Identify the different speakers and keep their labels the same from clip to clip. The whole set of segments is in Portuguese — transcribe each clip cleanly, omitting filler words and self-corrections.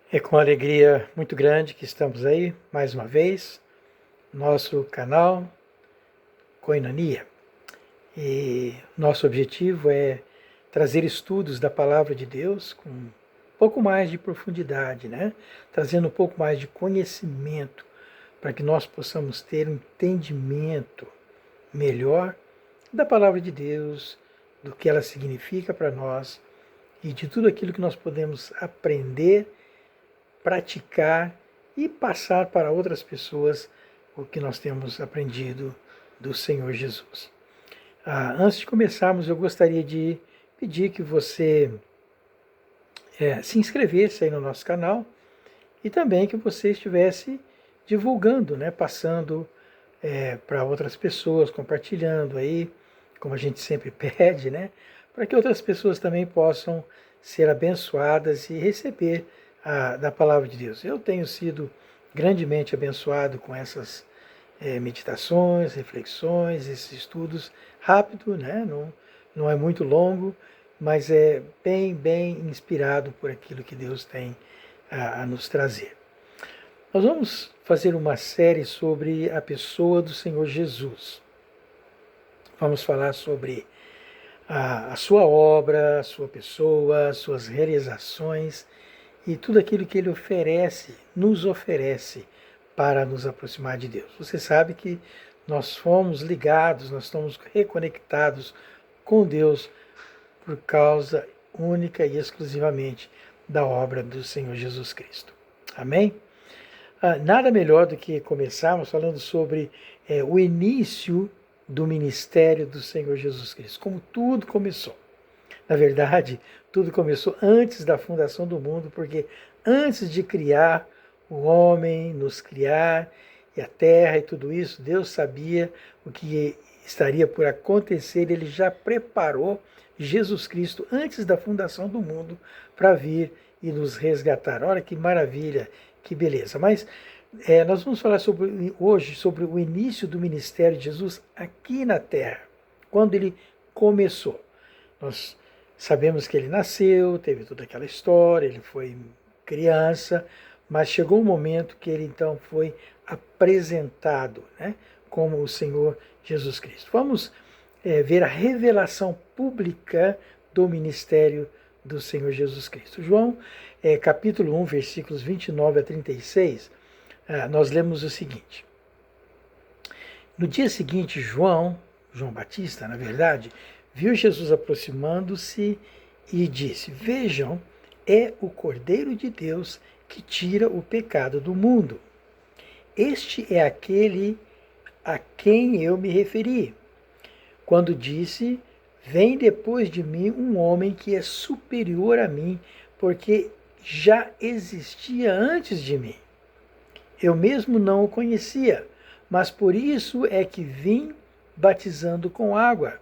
Speaker 1: É com alegria muito grande que estamos aí, mais uma vez, nosso canal Koinonia. E nosso objetivo é trazer estudos da Palavra de Deus com um pouco mais de profundidade, né? Trazendo um pouco mais de conhecimento para que nós possamos ter um entendimento melhor da Palavra de Deus, do que ela significa para nós e de tudo aquilo que nós podemos aprender, praticar e passar para outras pessoas o que nós temos aprendido do Senhor Jesus. Antes de começarmos, eu gostaria de pedir que você se inscrevesse aí no nosso canal e também que você estivesse divulgando, né, passando para outras pessoas, compartilhando aí, como a gente sempre pede, né, para que outras pessoas também possam ser abençoadas e receber da palavra de Deus. Eu tenho sido grandemente abençoado com essas meditações, reflexões, esses estudos rápido, né? Não é muito longo, mas é bem inspirado por aquilo que Deus tem a nos trazer. Nós vamos fazer uma série sobre a pessoa do Senhor Jesus. Vamos falar sobre a sua obra, a sua pessoa, as suas realizações e tudo aquilo que Ele oferece, nos oferece para nos aproximar de Deus. Você sabe que nós fomos ligados, nós estamos reconectados com Deus por causa única e exclusivamente da obra do Senhor Jesus Cristo. Amém? Nada melhor do que começarmos falando sobre o início do ministério do Senhor Jesus Cristo, como tudo começou. Na verdade, tudo começou antes da fundação do mundo, porque antes de criar o homem, nos criar e a terra e tudo isso, Deus sabia o que estaria por acontecer, Ele já preparou Jesus Cristo antes da fundação do mundo para vir e nos resgatar. Olha que maravilha, que beleza. Mas nós vamos falar hoje sobre o início do ministério de Jesus aqui na terra, quando ele começou. Nós sabemos que ele nasceu, teve toda aquela história, ele foi criança, mas chegou um momento que ele então foi apresentado, né, como o Senhor Jesus Cristo. Vamos ver a revelação pública do ministério do Senhor Jesus Cristo. João, capítulo 1, versículos 29 a 36, nós lemos o seguinte. No dia seguinte, João Batista, na verdade, viu Jesus aproximando-se e disse: Vejam, é o Cordeiro de Deus que tira o pecado do mundo. Este é aquele a quem eu me referi, quando disse: Vem depois de mim um homem que é superior a mim, porque já existia antes de mim. Eu mesmo não o conhecia, mas por isso é que vim batizando com água,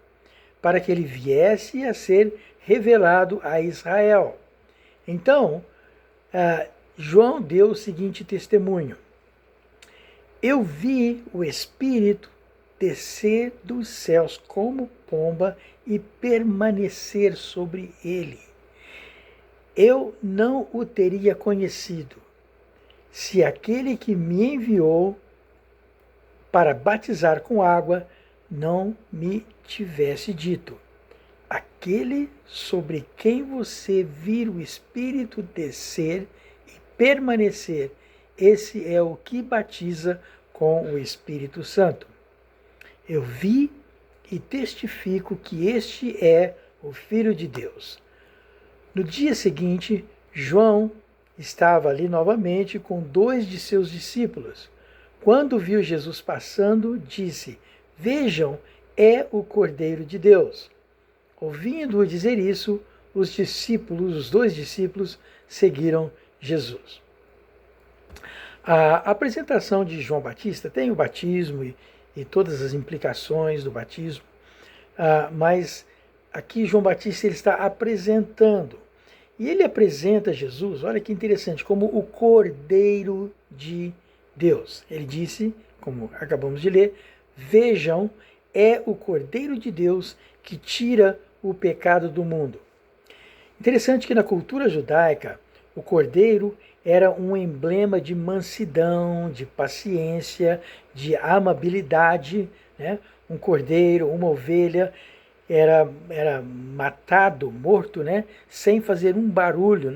Speaker 1: para que ele viesse a ser revelado a Israel. Então, João deu o seguinte testemunho: Eu vi o Espírito descer dos céus como pomba e permanecer sobre ele. Eu não o teria conhecido, se aquele que me enviou para batizar com água não me tivesse dito: aquele sobre quem você vir o Espírito descer e permanecer, esse é o que batiza com o Espírito Santo. Eu vi e testifico que este é o Filho de Deus. No dia seguinte, João estava ali novamente com 2 de seus discípulos. Quando viu Jesus passando, disse: Vejam, é o Cordeiro de Deus. Ouvindo-o dizer isso, os 2 discípulos, seguiram Jesus. A apresentação de João Batista tem o batismo e todas as implicações do batismo, mas aqui João Batista ele está apresentando. E ele apresenta Jesus, olha que interessante, como o Cordeiro de Deus. Ele disse, como acabamos de ler: Vejam, é o Cordeiro de Deus que tira o pecado do mundo. Interessante que na cultura judaica, o cordeiro era um emblema de mansidão, de paciência, de amabilidade, né? Um cordeiro, uma ovelha era matado, morto, né? Sem fazer um barulho,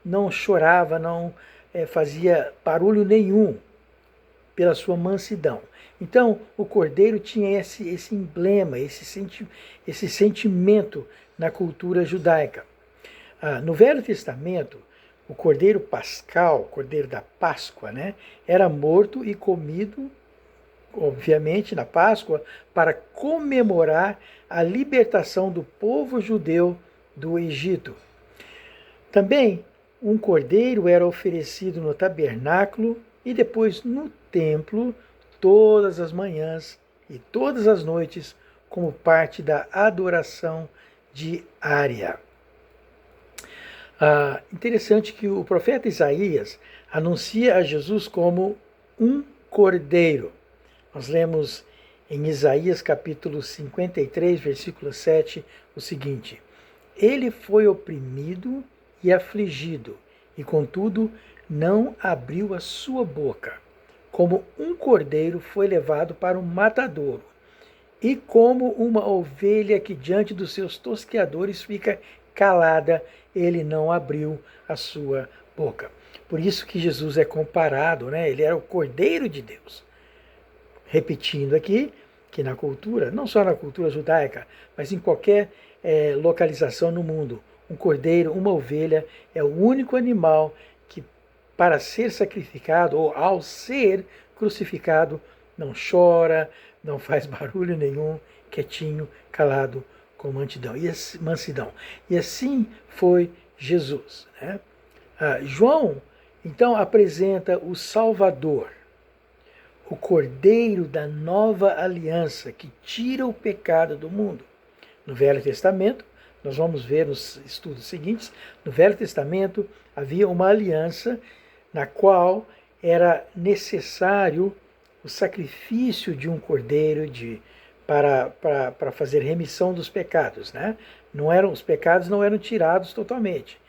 Speaker 1: não chorava, não fazia barulho nenhum pela sua mansidão. Então, o cordeiro tinha esse emblema, esse sentimento na cultura judaica. No Velho Testamento, o cordeiro pascal, o cordeiro da Páscoa, né, era morto e comido, obviamente, na Páscoa, para comemorar a libertação do povo judeu do Egito. Também, um cordeiro era oferecido no tabernáculo e depois no templo, todas as manhãs e todas as noites, como parte da adoração diária. Interessante que o profeta Isaías anuncia a Jesus como um cordeiro. Nós lemos em Isaías capítulo 53, versículo 7, o seguinte: Ele foi oprimido e afligido, e contudo não abriu a sua boca. Como um cordeiro foi levado para o matadouro, e como uma ovelha que diante dos seus tosqueadores fica calada, ele não abriu a sua boca. Por isso que Jesus é comparado, né? Ele era o Cordeiro de Deus. Repetindo aqui, que na cultura, não só na cultura judaica, mas em qualquer localização no mundo, um cordeiro, uma ovelha, é o único animal que, para ser sacrificado, ou ao ser crucificado, não chora, não faz barulho nenhum, quietinho, calado, com mansidão. E assim foi Jesus, né? João, então, apresenta o Salvador, o Cordeiro da nova aliança, que tira o pecado do mundo. No Velho Testamento, nós vamos ver nos estudos seguintes, no Velho Testamento havia uma aliança na qual era necessário o sacrifício de um cordeiro para fazer remissão dos pecados, né? Os pecados não eram tirados totalmente,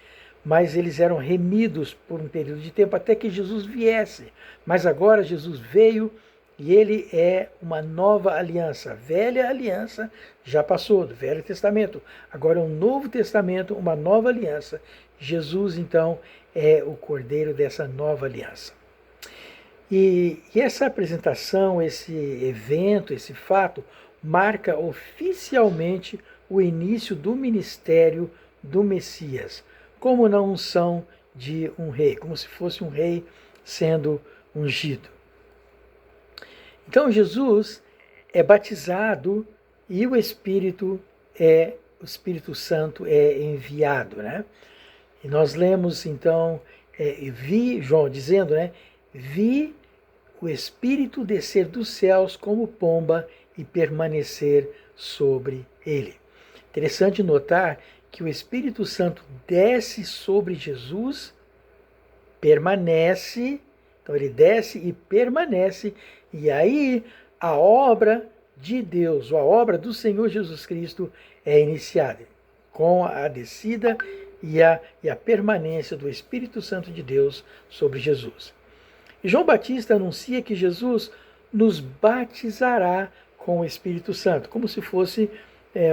Speaker 1: mas eles eram remidos por um período de tempo até que Jesus viesse. Mas agora Jesus veio e ele é uma nova aliança. A velha aliança já passou, do Velho Testamento. Agora é um Novo Testamento, uma nova aliança. Jesus, então, é o cordeiro dessa nova aliança. E essa apresentação, esse evento, esse fato, marca oficialmente o início do ministério do Messias, como na unção de um rei, como se fosse um rei sendo ungido. Então Jesus é batizado e o Espírito Santo é enviado, né? E nós lemos então, João dizendo, né? Vi o Espírito descer dos céus como pomba e permanecer sobre ele. Interessante notar que o Espírito Santo desce sobre Jesus, permanece, então ele desce e permanece, e aí a obra de Deus, a obra do Senhor Jesus Cristo é iniciada, com a descida e a permanência do Espírito Santo de Deus sobre Jesus. E João Batista anuncia que Jesus nos batizará com o Espírito Santo, como se fosse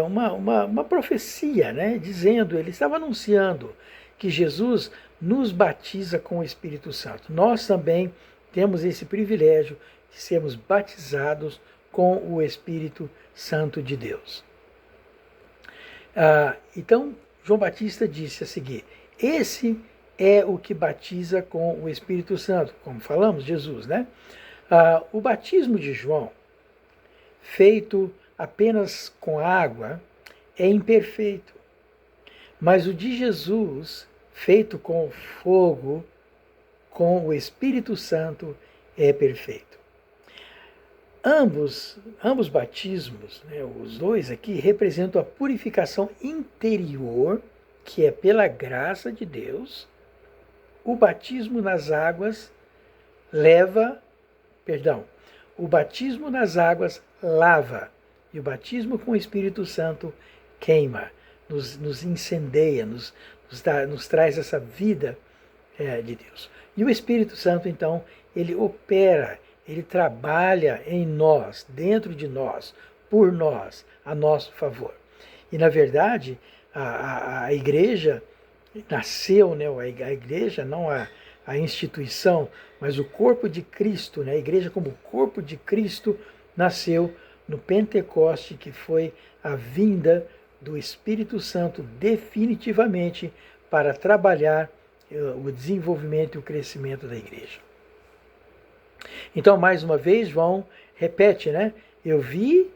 Speaker 1: uma profecia, né? Dizendo, ele estava anunciando que Jesus nos batiza com o Espírito Santo. Nós também temos esse privilégio de sermos batizados com o Espírito Santo de Deus. Então, João Batista disse a seguir: esse é o que batiza com o Espírito Santo, como falamos, Jesus, né? O batismo de João, feito apenas com água, é imperfeito. Mas o de Jesus, feito com fogo, com o Espírito Santo, é perfeito. Ambos batismos, né, os dois aqui, representam a purificação interior, que é pela graça de Deus. O batismo nas águas o batismo nas águas lava, e o batismo com o Espírito Santo queima, nos incendeia, nos traz essa vida de Deus. E o Espírito Santo, então, ele opera, ele trabalha em nós, dentro de nós, por nós, a nosso favor. E, na verdade, a igreja nasceu, né, a igreja, não a instituição, mas o corpo de Cristo, né, a igreja como corpo de Cristo, nasceu no Pentecoste, que foi a vinda do Espírito Santo definitivamente para trabalhar o desenvolvimento e o crescimento da igreja. Então, mais uma vez, João repete, né? Eu vi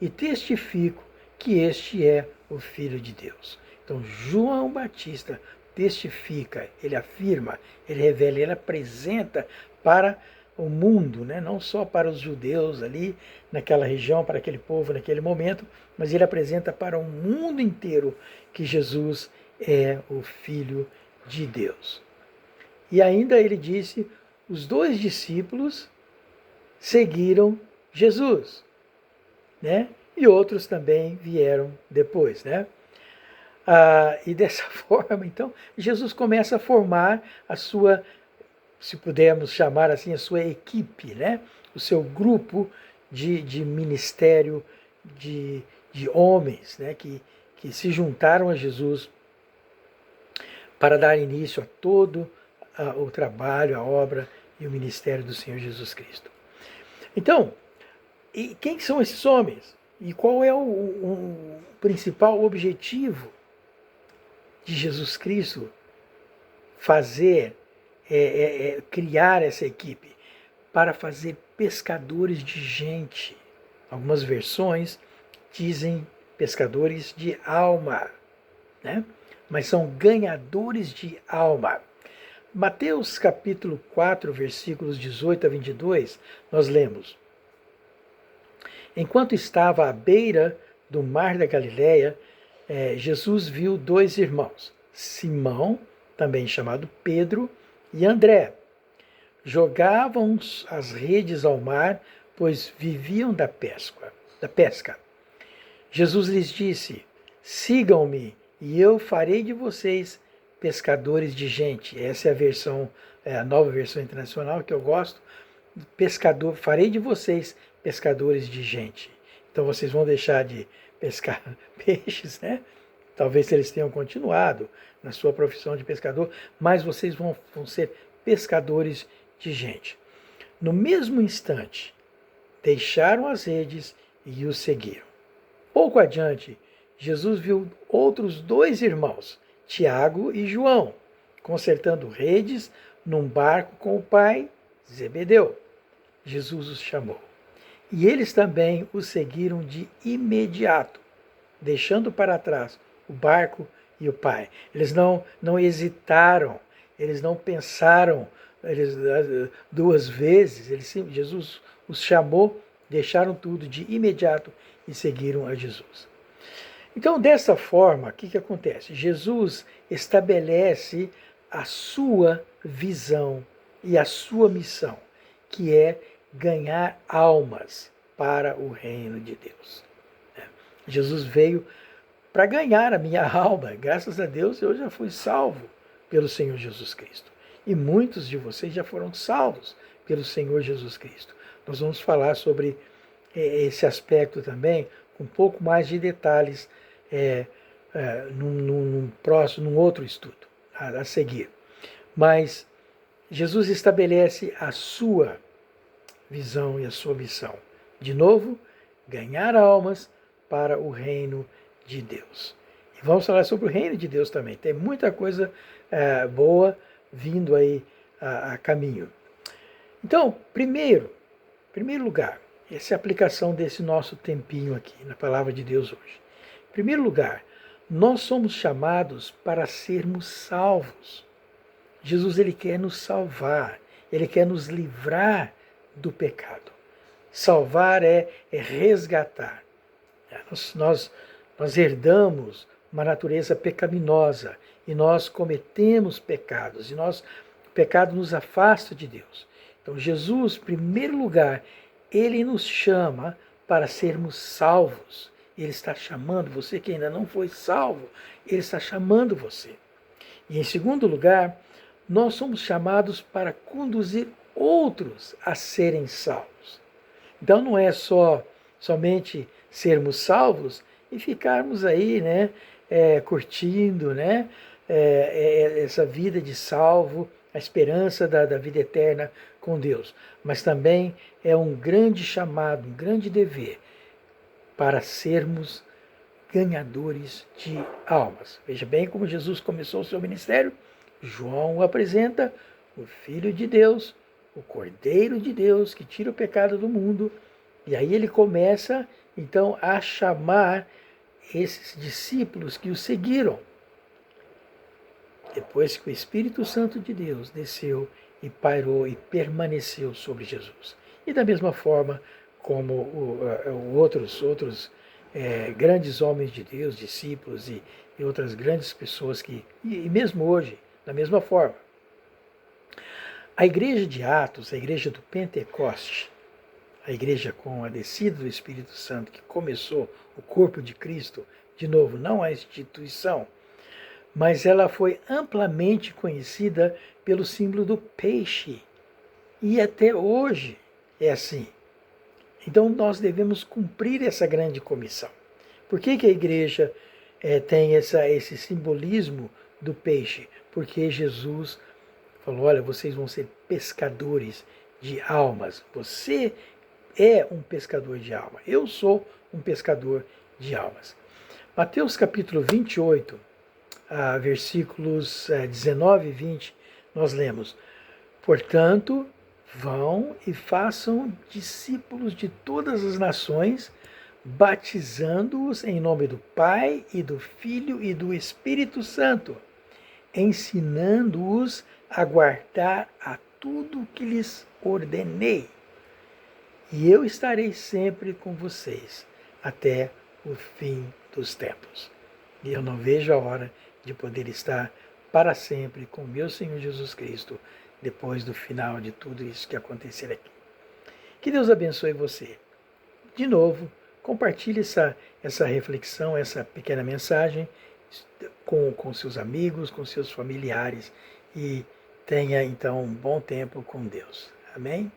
Speaker 1: e testifico que este é o Filho de Deus. Então, João Batista testifica, ele afirma, ele revela, ele apresenta para o mundo, né? Não só para os judeus ali, naquela região, para aquele povo naquele momento, mas ele apresenta para o mundo inteiro que Jesus é o Filho de Deus. E ainda ele disse, os 2 discípulos seguiram Jesus, né? E outros também vieram depois, né? E dessa forma, então, Jesus começa a formar a sua, se pudermos chamar assim, a sua equipe, né? O seu grupo de ministério de homens, né? que se juntaram a Jesus para dar início a todo o trabalho, a obra e o ministério do Senhor Jesus Cristo. Então, e quem são esses homens? E qual é o principal objetivo de Jesus Cristo fazer, criar essa equipe? Para fazer pescadores de gente. Algumas versões dizem pescadores de alma, né? Mas são ganhadores de alma. Mateus capítulo 4, versículos 18 a 22, nós lemos: Enquanto estava à beira do mar da Galileia, Jesus viu 2 irmãos, Simão, também chamado Pedro, e André. Jogavam as redes ao mar, pois viviam da pesca. Jesus lhes disse: Sigam-me, e eu farei de vocês pescadores de gente. Essa é a versão, a nova versão internacional que eu gosto. Farei de vocês pescadores de gente. Então vocês vão deixar de pescar peixes, né? Talvez eles tenham continuado na sua profissão de pescador, mas vocês vão ser pescadores de gente. No mesmo instante, deixaram as redes e os seguiram. Pouco adiante, Jesus viu outros 2 irmãos, Tiago e João, consertando redes num barco com o pai, Zebedeu. Jesus os chamou. E eles também o seguiram de imediato, deixando para trás o barco e o pai. Eles não hesitaram, eles não pensaram 2 vezes. Jesus os chamou, deixaram tudo de imediato e seguiram a Jesus. Então, dessa forma, o que acontece? Jesus estabelece a sua visão e a sua missão, que é ganhar almas para o reino de Deus. Jesus veio para ganhar a minha alma. Graças a Deus eu já fui salvo pelo Senhor Jesus Cristo. E muitos de vocês já foram salvos pelo Senhor Jesus Cristo. Nós vamos falar sobre esse aspecto também, com um pouco mais de detalhes, num outro estudo a seguir. Mas Jesus estabelece a sua visão e a sua missão. De novo, ganhar almas para o reino de Deus. E vamos falar sobre o reino de Deus também. Tem muita coisa boa vindo aí a caminho. Então, primeiro lugar, essa é a aplicação desse nosso tempinho aqui na palavra de Deus hoje. Em primeiro lugar, nós somos chamados para sermos salvos. Jesus, ele quer nos salvar, ele quer nos livrar do pecado. Salvar é resgatar. Nós herdamos uma natureza pecaminosa e nós cometemos pecados e o pecado nos afasta de Deus. Então Jesus, em primeiro lugar, ele nos chama para sermos salvos. Ele está chamando você que ainda não foi salvo, ele está chamando você. E em segundo lugar, nós somos chamados para conduzir outros a serem salvos. Então não é somente sermos salvos e ficarmos aí, né, curtindo, né, essa vida de salvo, a esperança da vida eterna com Deus. Mas também é um grande chamado, um grande dever para sermos ganhadores de almas. Veja bem como Jesus começou o seu ministério. João o apresenta o Filho de Deus, o Cordeiro de Deus que tira o pecado do mundo. E aí ele começa então a chamar esses discípulos que o seguiram. Depois que o Espírito Santo de Deus desceu e pairou e permaneceu sobre Jesus. E da mesma forma como outros grandes homens de Deus, discípulos e outras grandes pessoas e mesmo hoje, da mesma forma. A igreja de Atos, a igreja do Pentecoste, a igreja com a descida do Espírito Santo, que começou o corpo de Cristo, de novo, não a instituição, mas ela foi amplamente conhecida pelo símbolo do peixe. E até hoje é assim. Então nós devemos cumprir essa grande comissão. Por que a igreja tem esse simbolismo do peixe? Porque Jesus falou, olha, vocês vão ser pescadores de almas. Você é um pescador de alma. Eu sou um pescador de almas. Mateus capítulo 28, versículos 19 e 20, nós lemos, portanto, vão e façam discípulos de todas as nações, batizando-os em nome do Pai e do Filho e do Espírito Santo, ensinando-os a guardar a tudo que lhes ordenei. E eu estarei sempre com vocês até o fim dos tempos. E eu não vejo a hora de poder estar para sempre com meu Senhor Jesus Cristo, depois do final de tudo isso que acontecer aqui. Que Deus abençoe você. De novo, compartilhe essa reflexão, essa pequena mensagem com seus amigos, com seus familiares e tenha então um bom tempo com Deus. Amém?